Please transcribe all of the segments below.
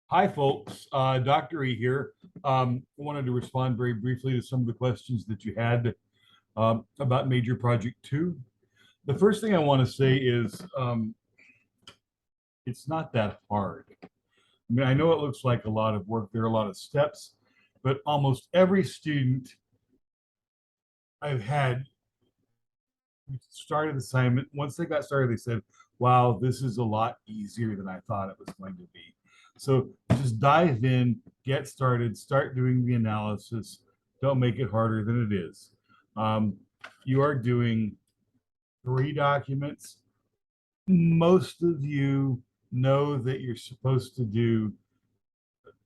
Hi, folks. Dr. E here. I wanted to respond very briefly to some of the questions that you had about Major Project 2. The first thing I want to say is it's not that hard. I mean, I know it looks like a lot of work, there are a lot of steps, but almost every student I've had started the assignment. Once they got started, they said, wow, this is a lot easier than I thought it was going to be. So just dive in, get started, start doing the analysis. Don't make it harder than it is. Um, you are doing 3 documents. Most of you know that you're supposed to do,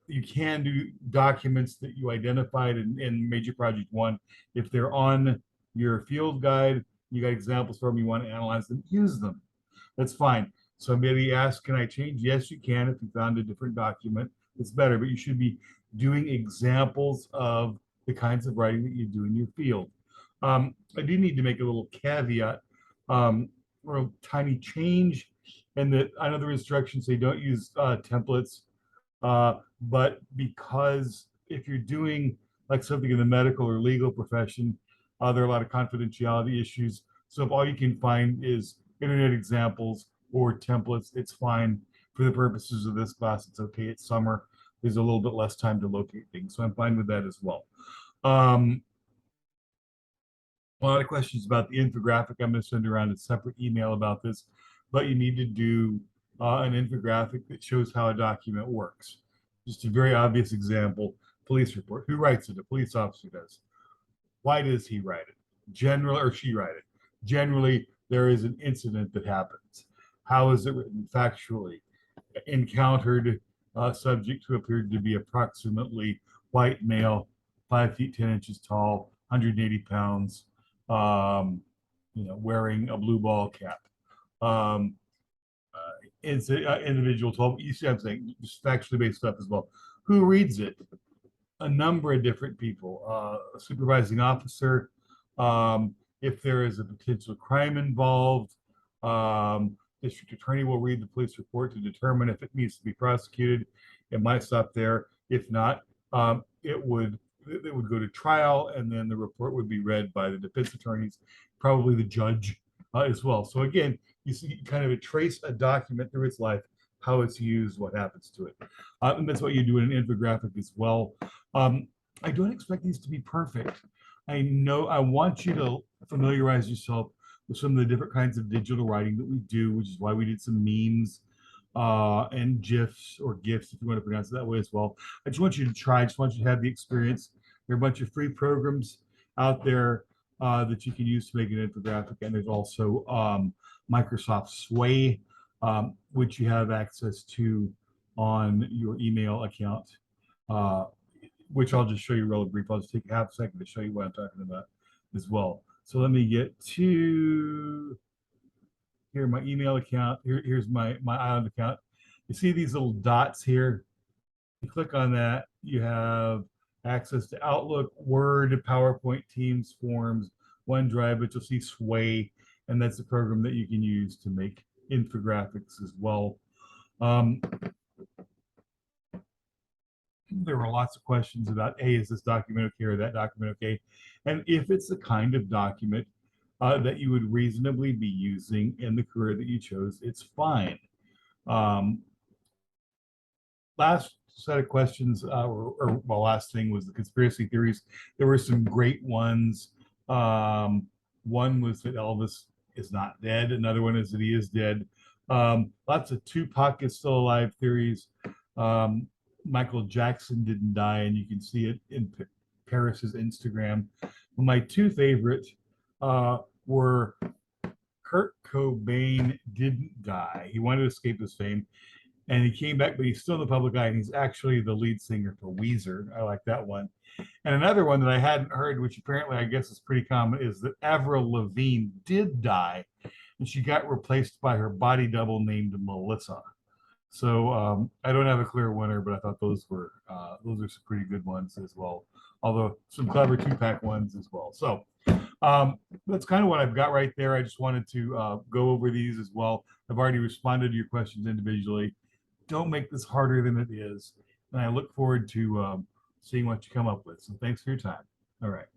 you can do documents that you identified in Major Project 1. If they're on your field guide, you got examples for them, you want to analyze them, use them. That's fine. Somebody asks, can I change? Yes, you can. If you found a different document, it's better, but you should be doing examples of the kinds of writing that you do in your field. I do need to make a little caveat or a tiny change, and that I know the instructions say don't use templates, but because if you're doing like something in the medical or legal profession, there are a lot of confidentiality issues. So if all you can find is internet examples or templates, it's fine. For the purposes of this class, it's okay. It's summer. There's a little bit less time to locate things. So I'm fine with that as well. Um, a lot of questions about the infographic. I'm going to send around a separate email about this, but you need to do an infographic that shows how a document works. Just a very obvious example, police report. Who writes it? A police officer does. Why does he write it? Generally, or she write it? Generally, there is an incident that happens. How is it written factually? Encountered subject who appeared to be approximately white male, 5 feet 10 inches tall, 180 pounds, wearing a blue ball cap. Um, it's an individual 12. You see, I'm saying just factually based stuff as well. Who reads it? A number of different people. A supervising officer. If there is a potential crime involved, district attorney will read the police report to determine if it needs to be prosecuted. It might stop there. If not, it would go to trial, and then the report would be read by the defense attorneys, probably the judge as well. So again, you see kind of a trace a document through its life, how it's used, what happens to it. And that's what you do in an infographic as well. Um, I don't expect these to be perfect. I know I want you to familiarize yourself with some of the different kinds of digital writing that we do, which is why we did some memes and GIFs or GIFs, if you want to pronounce it that way as well. I just want you to try. I just want you to have the experience. There are a bunch of free programs out there that you can use to make an infographic, and there's also Microsoft Sway, which you have access to on your email account, uh, which I'll just show you real brief. I'll just take half a second to show you what I'm talking about as well. So let me get to here, my email account. Here's my Island account. You see these little dots here? You click on that, you have access to Outlook, Word, PowerPoint, Teams, Forms, OneDrive, but you'll see Sway, and that's the program that you can use to make infographics as well. Um, there were lots of questions about, hey, is this document okay or that document okay? And if it's the kind of document that you would reasonably be using in the career that you chose, it's fine. Um, last set of questions, well, last thing was the conspiracy theories. There were some great ones. One was that Elvis is not dead. Another one is that he is dead. Lots of Tupac is still alive theories. Michael Jackson didn't die, and you can see it in Paris's Instagram. My two favorite were Kurt Cobain didn't die. He wanted to escape his fame, and he came back, but he's still in the public eye, and he's actually the lead singer for Weezer. I like that one. And another one that I hadn't heard, which apparently I guess is pretty common, is that Avril Lavigne did die, and she got replaced by her body double named Melissa. So I don't have a clear winner, but I thought those are some pretty good ones as well. Although some clever two-pack ones as well. So that's kind of what I've got right there. I just wanted to go over these as well. I've already responded to your questions individually. don't make this harder than it is. And I look forward to seeing what you come up with. So thanks for your time. All right.